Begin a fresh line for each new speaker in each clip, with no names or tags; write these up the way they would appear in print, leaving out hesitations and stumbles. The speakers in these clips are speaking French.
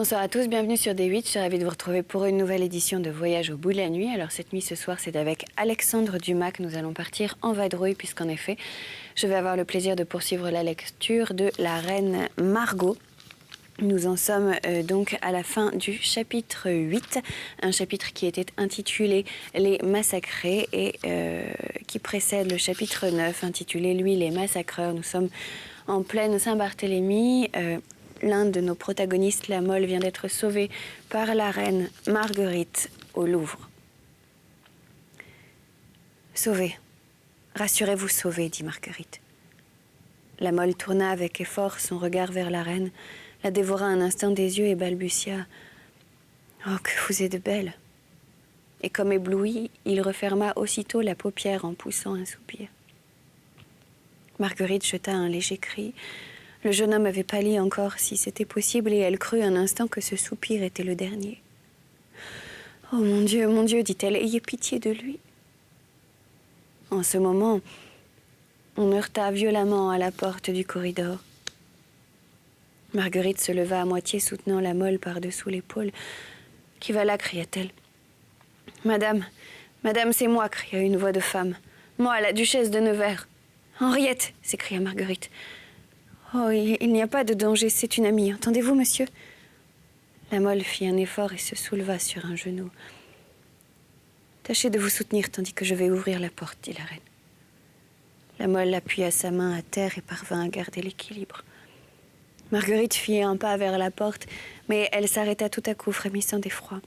Bonsoir à tous, bienvenue sur D8. Je suis ravie de vous retrouver pour une nouvelle édition de Voyage au bout de la nuit. Alors cette nuit, ce soir, c'est avec Alexandre Dumas que nous allons partir en vadrouille, puisqu'en effet, je vais avoir le plaisir de poursuivre la lecture de La Reine Margot. Nous en sommes donc à la fin du chapitre 8, un chapitre qui était intitulé « Les massacrés » et qui précède le chapitre 9, intitulé « Lui, les massacreurs ». Nous sommes en pleine Saint-Barthélemy. L'un de nos protagonistes, la Mole, vient d'être sauvé par la reine Marguerite au Louvre. « Sauvé, rassurez-vous, sauvé, dit Marguerite. La Mole tourna avec effort son regard vers la reine, la dévora un instant des yeux et balbutia « Oh, que vous êtes belle !» Et comme ébloui, il referma aussitôt la paupière en poussant un soupir. Marguerite jeta un léger cri. Le jeune homme avait pâli encore, si c'était possible, et elle crut un instant que ce soupir était le dernier. « Oh mon Dieu, dit-elle, ayez pitié de lui. » En ce moment, on heurta violemment à la porte du corridor. Marguerite se leva à moitié, soutenant la Mole par-dessous l'épaule. « Qui va là ?» cria-t-elle. « Madame, c'est moi !» cria une voix de femme. « Moi, la duchesse de Nevers. »« Henriette !» s'écria Marguerite. « Oh, il n'y a pas de danger, c'est une amie. Entendez-vous, monsieur ?» La Mole fit un effort et se souleva sur un genou. « Tâchez de vous soutenir tandis que je vais ouvrir la porte, » dit la reine. La Mole appuya sa main à terre et parvint à garder l'équilibre. Marguerite fit un pas vers la porte, mais elle s'arrêta tout à coup, frémissant d'effroi.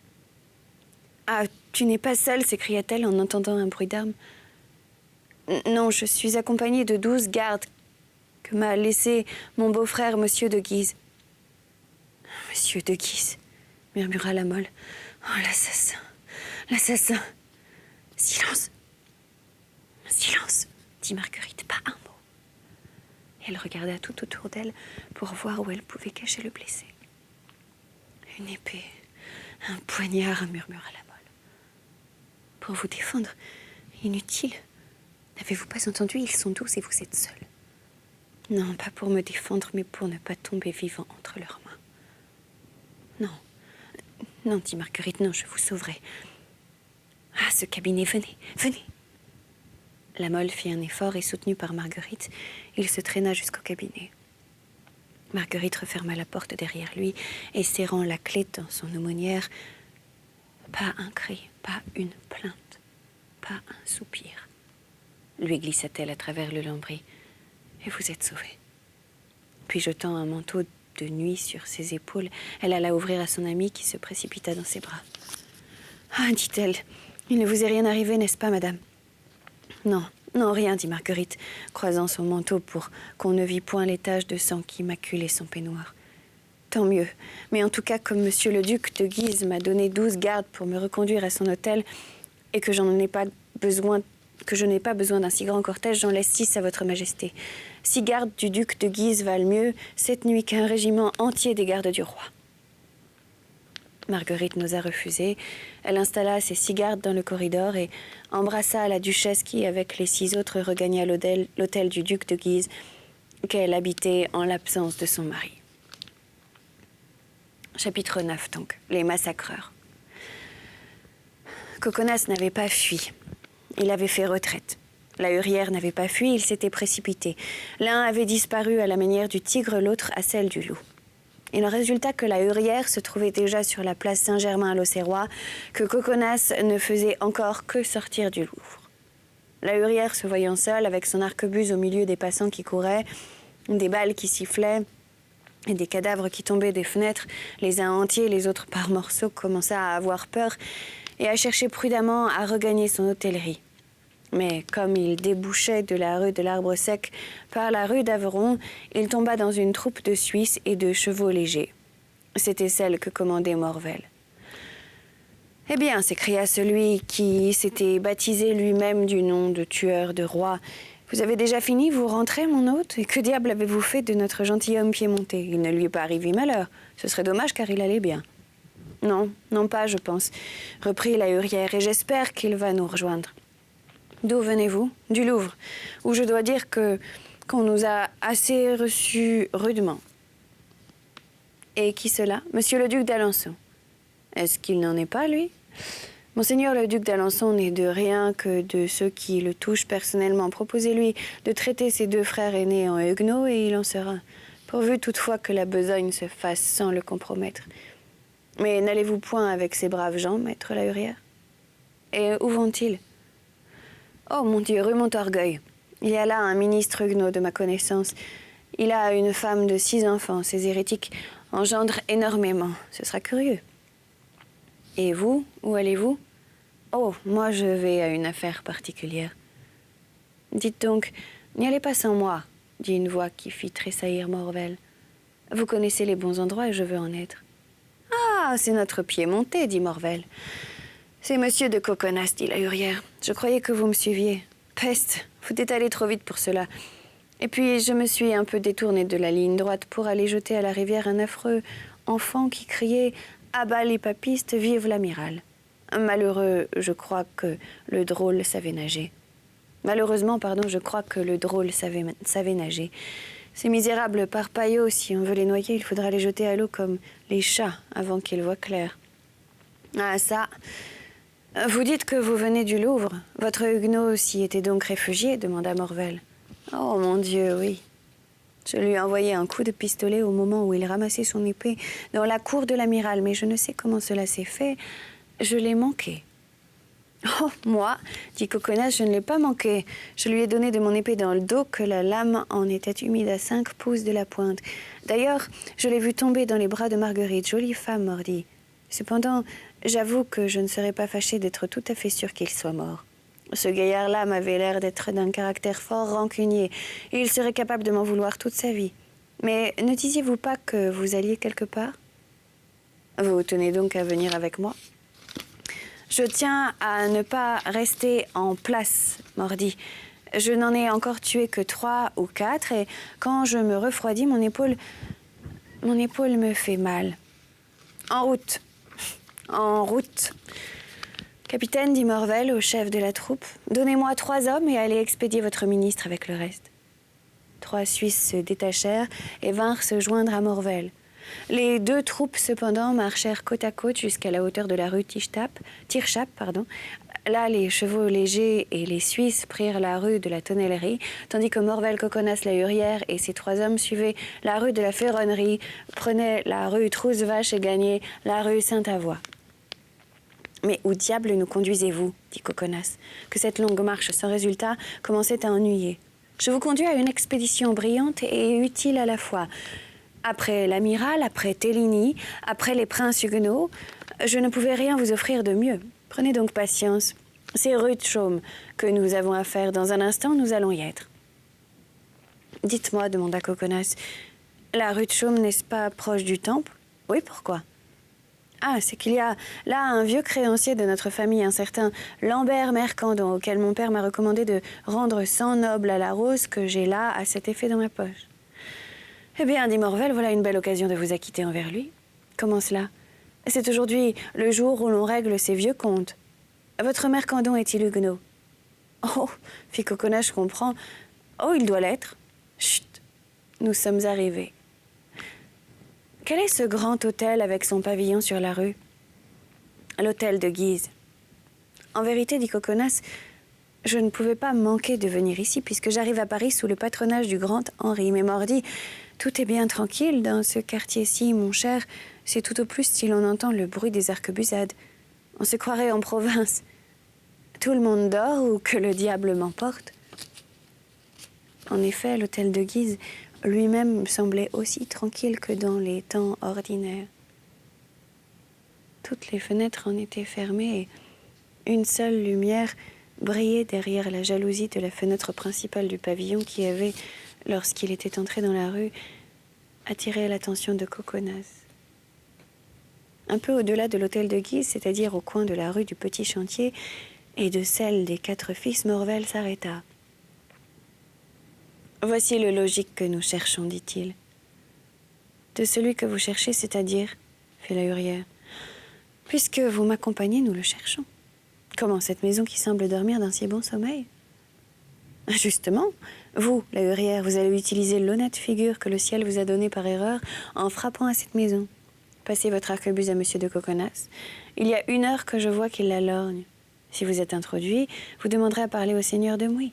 « Ah, tu n'es pas seule !» s'écria-t-elle en entendant un bruit d'armes. « Non, je suis accompagnée de 12 gardes que m'a laissé mon beau-frère, monsieur de Guise. »« Monsieur de Guise !» murmura la Mole. « Oh, l'assassin, l'assassin !»« Silence, silence !» dit Marguerite, « pas un mot. » Elle regarda tout autour d'elle pour voir où elle pouvait cacher le blessé. « Une épée, un poignard, » murmura la Mole. « Pour vous défendre, inutile. N'avez-vous pas entendu, ils sont 12 et vous êtes seul. Non, pas pour me défendre, mais pour ne pas tomber vivant entre leurs mains. »« Non, dit Marguerite, non, je vous sauverai. »« Ah, ce cabinet, venez, venez !» La Mole fit un effort et, soutenue par Marguerite, il se traîna jusqu'au cabinet. Marguerite referma la porte derrière lui et, serrant la clé dans son aumônière, pas un cri, pas une plainte, pas un soupir, lui glissa-t-elle à travers le lambris. « Et vous êtes sauvé. » Puis, jetant un manteau de nuit sur ses épaules, elle alla ouvrir à son amie qui se précipita dans ses bras. « Ah, dit-elle, il ne vous est rien arrivé, n'est-ce pas, madame ?»« Non, rien, dit Marguerite, croisant son manteau pour qu'on ne vît point les taches de sang qui maculaient son peignoir. Tant mieux, mais en tout cas, comme monsieur le duc de Guise m'a donné 12 gardes pour me reconduire à son hôtel et que je n'ai pas besoin d'un si grand cortège, j'en laisse 6 à votre majesté. 6 gardes du duc de Guise valent mieux cette nuit qu'un régiment entier des gardes du roi. » Marguerite n'osa refuser. Elle installa ses 6 gardes dans le corridor et embrassa la duchesse qui, avec les 6 autres, regagna l'hôtel du duc de Guise qu'elle habitait en l'absence de son mari. Chapitre 9, donc, les massacreurs. Coconnas n'avait pas fui. Il avait fait retraite. La Hurière n'avait pas fui, il s'était précipité. L'un avait disparu à la manière du tigre, l'autre à celle du loup. Il en résulta que la Hurière se trouvait déjà sur la place Saint-Germain à l'Auxerrois, que Coconnas ne faisait encore que sortir du Louvre. La Hurière, se voyant seule, avec son arquebuse au milieu des passants qui couraient, des balles qui sifflaient et des cadavres qui tombaient des fenêtres, les uns entiers, les autres par morceaux, commença à avoir peur et à chercher prudemment à regagner son hôtellerie. Mais comme il débouchait de la rue de l'Arbre Sec par la rue d'Aveyron, il tomba dans une troupe de Suisses et de chevaux légers. C'était celle que commandait Morvel. « Eh bien, s'écria celui qui s'était baptisé lui-même du nom de tueur de roi, « vous avez déjà fini, vous rentrez, mon hôte? Et que diable avez-vous fait de notre gentilhomme piémontais? Il ne lui est pas arrivé malheur. Ce serait dommage car il allait bien. »« Non pas, je pense, reprit la Hurière, et j'espère qu'il va nous rejoindre. » D'où venez-vous? Du Louvre, où je dois dire qu'on nous a assez reçus rudement. Et qui cela? Monsieur le duc d'Alençon. Est-ce qu'il n'en est pas, lui? Monseigneur le duc d'Alençon n'est de rien que de ceux qui le touchent personnellement. Proposez-lui de traiter ses 2 frères aînés en huguenots et il en sera. Pourvu toutefois que la besogne se fasse sans le compromettre. Mais n'allez-vous point avec ces braves gens, maître la Hurière? Et où vont-ils? Oh mon Dieu, rue Montorgueil. Il y a là un ministre huguenot de ma connaissance. Il a une femme de 6 enfants. Ces hérétiques engendrent énormément. Ce sera curieux. Et vous, où allez-vous? Oh, moi je vais à une affaire particulière. Dites donc, n'y allez pas sans moi, dit une voix qui fit tressaillir Morvel. Vous connaissez les bons endroits et je veux en être. Ah, c'est notre Piémontais, dit Morvel. C'est monsieur de Coconas, dit la Hurière. Je croyais que vous me suiviez. Peste, vous êtes allé trop vite pour cela. Et puis je me suis un peu détournée de la ligne droite pour aller jeter à la rivière un affreux enfant qui criait « À bas les papistes, vive l'amiral !» Malheureux, je crois que le drôle savait nager. Malheureusement, pardon, je crois que le drôle savait nager. Ces misérables parpaillots, si on veut les noyer, il faudra les jeter à l'eau comme les chats avant qu'ils voient clair. Ah ça, vous dites que vous venez du Louvre. Votre huguenot s'y était donc réfugié, demanda Morvel. Oh mon Dieu, oui. Je lui ai envoyé un coup de pistolet au moment où il ramassait son épée dans la cour de l'amiral, mais je ne sais comment cela s'est fait. Je l'ai manqué. Oh, moi, dit Coconas, je ne l'ai pas manqué. Je lui ai donné de mon épée dans le dos que la lame en était humide à 5 pouces de la pointe. D'ailleurs, je l'ai vu tomber dans les bras de Marguerite, jolie femme, mordi. Cependant, j'avoue que je ne serais pas fâchée d'être tout à fait sûre qu'il soit mort. Ce gaillard-là m'avait l'air d'être d'un caractère fort rancunier, et il serait capable de m'en vouloir toute sa vie. Mais ne disiez-vous pas que vous alliez quelque part? Vous tenez donc à venir avec moi? Je tiens à ne pas rester en place, mordi. Je n'en ai encore tué que 3 ou 4, et quand je me refroidis, mon épaule me fait mal. En route. En route. Capitaine, dit Morvel au chef de la troupe, donnez-moi 3 hommes et allez expédier votre ministre avec le reste. 3 Suisses se détachèrent et vinrent se joindre à Morvel. Les 2 troupes, cependant, marchèrent côte à côte jusqu'à la hauteur de la rue Tirchap. Là, les chevaux légers et les Suisses prirent la rue de la Tonnellerie, tandis que Morvel, Coconas, la Hurière et ses 3 hommes suivaient la rue de la Ferronnerie, prenaient la rue Trousse-Vache et gagnaient la rue Sainte-Avoye. « Mais où diable nous conduisez-vous » dit Coconas, que cette longue marche sans résultat commençait à ennuyer. « Je vous conduis à une expédition brillante et utile à la fois. Après l'amiral, après Téligny, après les princes huguenots, je ne pouvais rien vous offrir de mieux. Prenez donc patience. C'est rue de Chaume que nous avons à faire. Dans un instant, nous allons y être. » Dites-moi, demanda Coconas, la rue de Chaume n'est-ce pas proche du temple? Oui, pourquoi? Ah, c'est qu'il y a là un vieux créancier de notre famille, un certain Lambert Mercandon, auquel mon père m'a recommandé de rendre 100 nobles à la rose que j'ai là à cet effet dans ma poche. Eh bien, dit Morvel, voilà une belle occasion de vous acquitter envers lui. Comment cela? C'est aujourd'hui le jour où l'on règle ces vieux comptes. Votre Mercandon est-il huguenot? Oh, fit Coconas, je comprends. Oh, il doit l'être. Chut, nous sommes arrivés. Quel est ce grand hôtel avec son pavillon sur la rue? L'hôtel de Guise. En vérité, dit Coconas, je ne pouvais pas manquer de venir ici puisque j'arrive à Paris sous le patronage du grand Henri. Mais mordi, tout est bien tranquille dans ce quartier-ci, mon cher. C'est tout au plus si l'on entend le bruit des arquebusades. On se croirait en province. Tout le monde dort ou que le diable m'emporte. En effet, l'hôtel de Guise lui-même semblait aussi tranquille que dans les temps ordinaires. Toutes les fenêtres en étaient fermées et une seule lumière brillait derrière la jalousie de la fenêtre principale du pavillon qui avait, lorsqu'il était entré dans la rue, attiré l'attention de Coconas. Un peu au-delà de l'hôtel de Guise, c'est-à-dire au coin de la rue du Petit Chantier et de celle des 4 Fils, Morvel s'arrêta. « Voici le logis que nous cherchons, dit-il. »« De celui que vous cherchez, c'est-à-dire » fit la Hurière. « Puisque vous m'accompagnez, nous le cherchons. » « Comment, cette maison qui semble dormir d'un si bon sommeil ?»« Justement, Vous, la hurière, vous allez utiliser l'honnête figure que le ciel vous a donnée par erreur en frappant à cette maison. Passez votre arquebuse à monsieur de Coconas. Il y a 1 heure que je vois qu'il la lorgne. Si vous êtes introduit, vous demanderez à parler au seigneur de Mouy.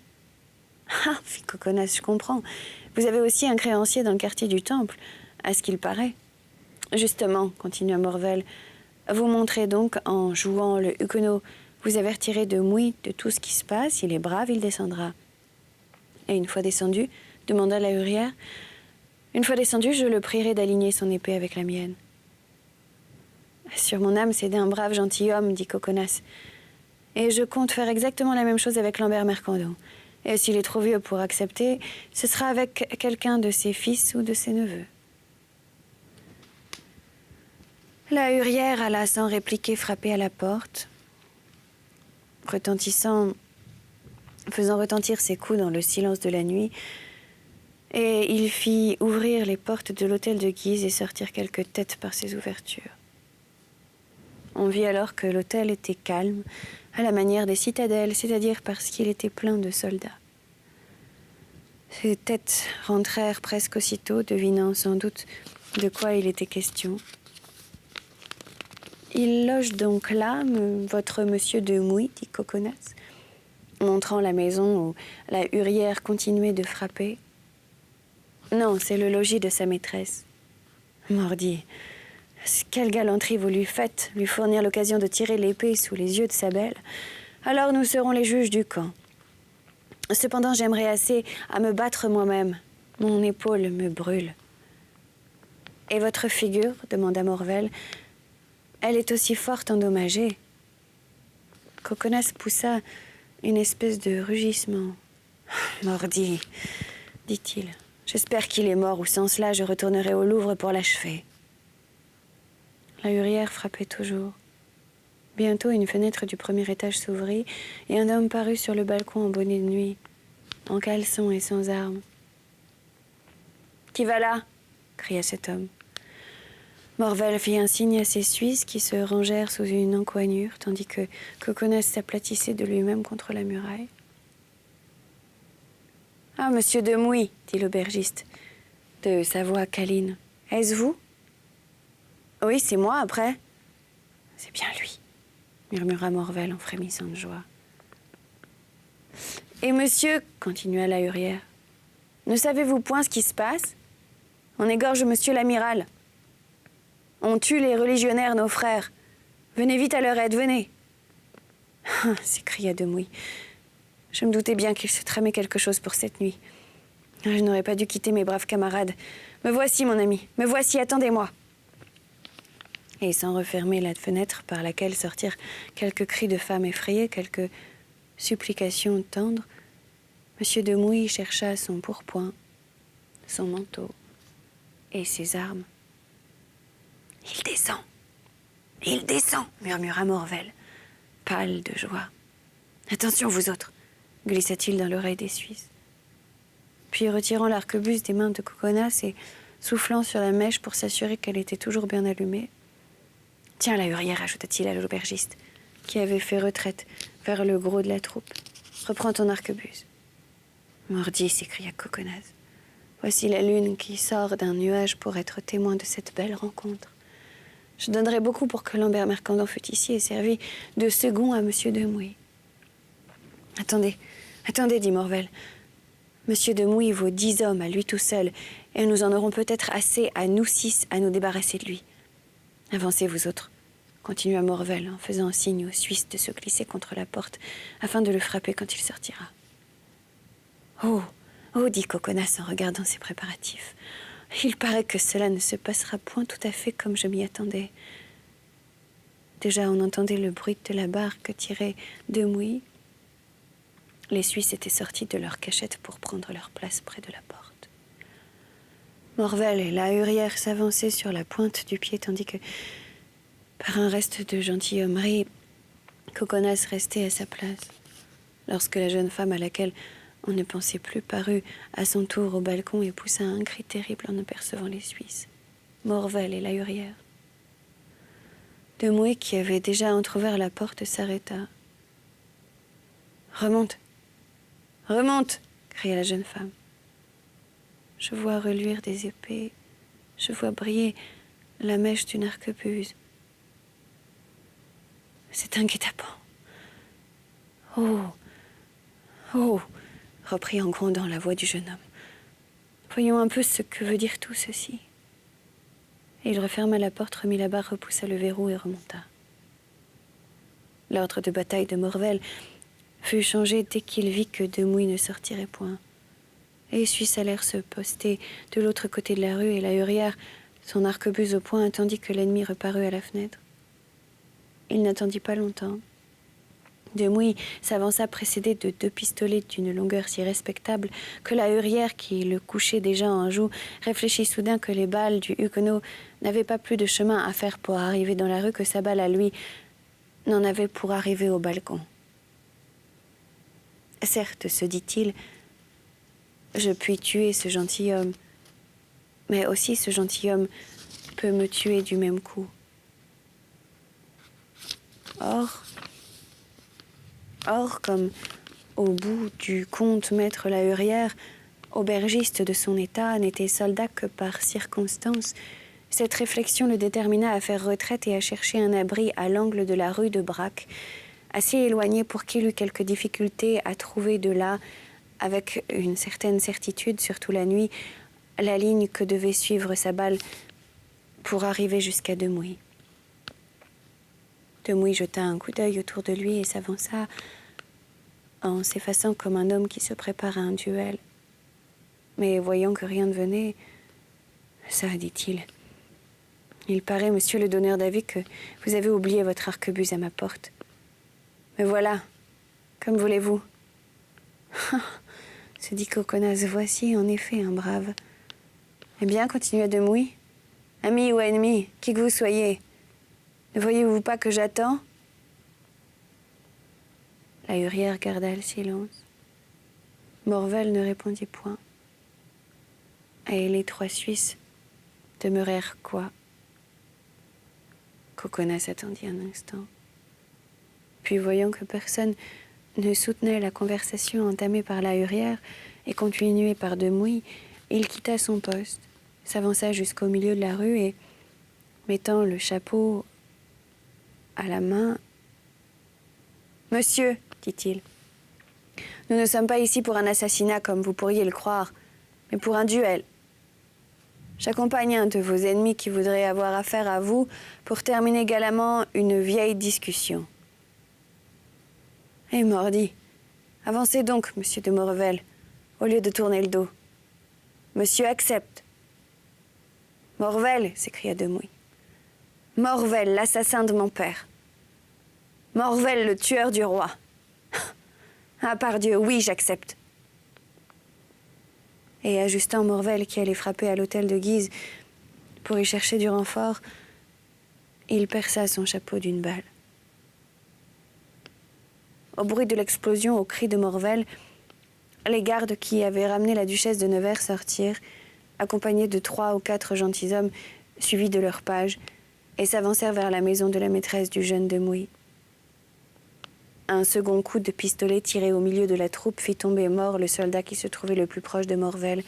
Ah, fit Coconas, je comprends. Vous avez aussi un créancier dans le quartier du Temple, à ce qu'il paraît. Justement, continua Morvel, vous montrez donc en jouant le huguenot. Vous avertirez de Mouy de tout ce qui se passe. Il est brave, il descendra. Et une fois descendu, demanda la hurière, une fois descendu, je le prierai d'aligner son épée avec la mienne. Sur mon âme, c'est d'un brave gentilhomme, dit Coconas. Et je compte faire exactement la même chose avec Lambert Mercandon. Et s'il est trop vieux pour accepter, ce sera avec quelqu'un de ses fils ou de ses neveux. La hurière alla sans répliquer frapper à la porte, faisant retentir ses coups dans le silence de la nuit, et il fit ouvrir les portes de l'hôtel de Guise et sortir quelques têtes par ces ouvertures. On vit alors que l'hôtel était calme, à la manière des citadelles, c'est-à-dire parce qu'il était plein de soldats. Ces têtes rentrèrent presque aussitôt, devinant sans doute de quoi il était question. « Il loge donc là, votre monsieur de Mouy, dit Coconas, montrant la maison où la hurière continuait de frapper. Non, c'est le logis de sa maîtresse. Mordi. Quelle galanterie vous lui faites, lui fournir l'occasion de tirer l'épée sous les yeux de sa belle. Alors nous serons les juges du camp. Cependant, j'aimerais assez à me battre moi-même. Mon épaule me brûle. Et votre figure, demanda Morvel, elle est aussi fort endommagée. Coconas poussa une espèce de rugissement. Mordi, dit-il. J'espère qu'il est mort ou sans cela, je retournerai au Louvre pour l'achever. La hurière frappait toujours. Bientôt, une fenêtre du premier étage s'ouvrit et un homme parut sur le balcon en bonnet de nuit, en caleçon et sans armes. « Qui va là ?» cria cet homme. Morvel fit un signe à ses Suisses qui se rangèrent sous une encoignure, tandis que Coconas s'aplatissait de lui-même contre la muraille. « Ah, monsieur de Mouy, dit l'aubergiste, de sa voix câline. Est-ce vous ? Oui, c'est moi, après. C'est bien lui, murmura Morvel en frémissant de joie. Et monsieur, continua la hurière, ne savez-vous point ce qui se passe ? On égorge monsieur l'amiral. On tue les religionnaires, nos frères. Venez vite à leur aide, venez. Ah, s'écria de Mouy. Je me doutais bien qu'il se tramait quelque chose pour cette nuit. Je n'aurais pas dû quitter mes braves camarades. Me voici, mon ami, me voici, attendez-moi. Et sans refermer la fenêtre par laquelle sortirent quelques cris de femmes effrayées, quelques supplications tendres, M. de Mouy chercha son pourpoint, son manteau et ses armes. « Il descend !» murmura Morvel, pâle de joie. « Attention, vous autres !» glissa-t-il dans l'oreille des Suisses. Puis, retirant l'arquebuse des mains de Coconas et soufflant sur la mèche pour s'assurer qu'elle était toujours bien allumée, « Tiens, la hurière, ajouta-t-il à l'aubergiste, qui avait fait retraite vers le gros de la troupe. Reprends ton arquebuse. Mordi, s'écria Coconas. Voici la lune qui sort d'un nuage pour être témoin de cette belle rencontre. Je donnerais beaucoup pour que Lambert Mercandon fût ici et servi de second à monsieur de Mouy. Attendez, dit Morvel. Monsieur de Mouy vaut 10 hommes à lui tout seul, et nous en aurons peut-être assez à nous 6 à nous débarrasser de lui. Avancez, vous autres, continua Morvel en faisant signe aux Suisses de se glisser contre la porte afin de le frapper quand il sortira. Oh, dit Coconas en regardant ses préparatifs. Il paraît que cela ne se passera point tout à fait comme je m'y attendais. Déjà, on entendait le bruit de la barque tirée de Mouy. Les Suisses étaient sortis de leur cachette pour prendre leur place près de la porte. Morvel et la hurière s'avançaient sur la pointe du pied, tandis que, par un reste de gentilhommerie, Coconas restait à sa place. Lorsque la jeune femme à laquelle on ne pensait plus parut à son tour au balcon et poussa un cri terrible en apercevant les Suisses, Morvel et la hurière. De Mouy, qui avait déjà entrouvert la porte, s'arrêta. « Remonte ! cria la jeune femme. Je vois reluire des épées, je vois briller la mèche d'une arquebuse. C'est un guet-apens. Oh, oh, reprit en grondant la voix du jeune homme. Voyons un peu ce que veut dire tout ceci. Et il referma la porte, remit la barre, repoussa le verrou et remonta. L'ordre de bataille de Morvel fut changé dès qu'il vit que Demouy ne sortirait point. Les Suisses allèrent se poster de l'autre côté de la rue et la hurière, son arquebuse au poing, attendit que l'ennemi reparut à la fenêtre. Il n'attendit pas longtemps. Demouy s'avança précédé de 2 pistolets d'une longueur si respectable que la hurière, qui le couchait déjà en joue, réfléchit soudain que les balles du huguenot n'avaient pas plus de chemin à faire pour arriver dans la rue que sa balle à lui n'en avait pour arriver au balcon. Certes, se dit-il, je puis tuer ce gentilhomme, mais aussi ce gentilhomme peut me tuer du même coup. Or, comme au bout du compte maître la hurière, aubergiste de son état, n'était soldat que par circonstance, cette réflexion le détermina à faire retraite et à chercher un abri à l'angle de la rue de Braque, assez éloigné pour qu'il eût quelques difficultés à trouver de là, avec une certaine certitude, surtout la nuit, la ligne que devait suivre sa balle pour arriver jusqu'à Demouy. Demouy jeta un coup d'œil autour de lui et s'avança en s'effaçant comme un homme qui se prépare à un duel. Mais voyant que rien ne venait, « Ça, dit-il, il paraît, monsieur le donneur d'avis, que vous avez oublié votre arquebuse à ma porte. Me voilà, comme voulez-vous. » se dit Coconas, voici en effet un brave. Eh bien, continua Demouy, ami ou ennemi, qui que vous soyez, ne voyez-vous pas que j'attends? La hurière garda le silence. Morvel ne répondit point. Et les 3 Suisses demeurèrent quoi? Coconas attendit un instant. Puis, voyant que personne ne soutenait la conversation entamée par la hurière et continuée par Demouy, il quitta son poste, s'avança jusqu'au milieu de la rue et, mettant le chapeau à la main, « Monsieur, dit-il, nous ne sommes pas ici pour un assassinat comme vous pourriez le croire, mais pour un duel. J'accompagne un de vos ennemis qui voudrait avoir affaire à vous pour terminer galamment une vieille discussion. Eh mordi, avancez donc, monsieur de Morvel, au lieu de tourner le dos. Monsieur accepte. Morvel, s'écria Demouy. Morvel, l'assassin de mon père. Morvel, le tueur du roi. Ah, pardieu, oui, j'accepte. Et ajustant Morvel qui allait frapper à l'hôtel de Guise pour y chercher du renfort, il perça son chapeau d'une balle. Au bruit de l'explosion, au cri de Morvel, les gardes qui avaient ramené la duchesse de Nevers sortirent, accompagnés de 3 ou 4 gentilshommes suivis de leurs pages, et s'avancèrent vers la maison de la maîtresse du jeune Demouy. Un second coup de pistolet tiré au milieu de la troupe fit tomber mort le soldat qui se trouvait le plus proche de Morvel.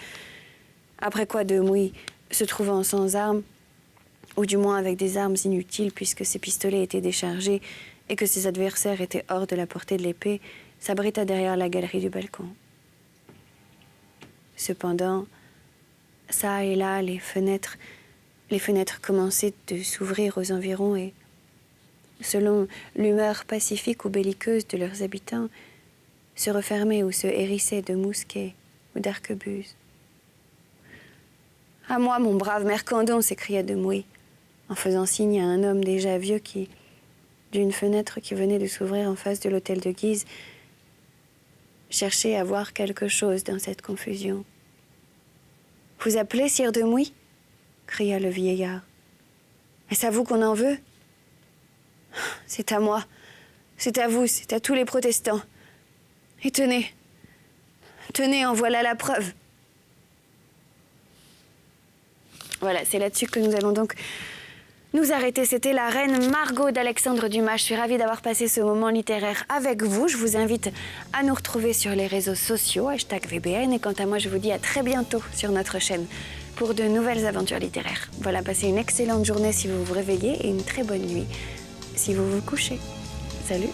Après quoi Demouy, se trouvant sans armes, ou du moins avec des armes inutiles puisque ses pistolets étaient déchargés et que ses adversaires étaient hors de la portée de l'épée, s'abrita derrière la galerie du balcon. Cependant, çà et là, les fenêtres commençaient de s'ouvrir aux environs et, selon l'humeur pacifique ou belliqueuse de leurs habitants, se refermaient ou se hérissaient de mousquets ou d'arquebuses. « À moi, mon brave Mercandon !» s'écria Demouy, en faisant signe à un homme déjà vieux qui, d'une fenêtre qui venait de s'ouvrir en face de l'hôtel de Guise, cherchait à voir quelque chose dans cette confusion. « Vous appelez, sire Demouy ?» cria le vieillard. « Est-ce à vous qu'on en veut ? C'est à moi, c'est à vous, c'est à tous les protestants. Et tenez, en voilà la preuve. » Voilà, c'est là-dessus que nous allons donc nous arrêter. C'était la reine Margot d'Alexandre Dumas. Je suis ravie d'avoir passé ce moment littéraire avec vous. Je vous invite à nous retrouver sur les réseaux sociaux, #VBN. Et quant à moi, je vous dis à très bientôt sur notre chaîne pour de nouvelles aventures littéraires. Voilà, passez une excellente journée si vous vous réveillez et une très bonne nuit si vous vous couchez. Salut!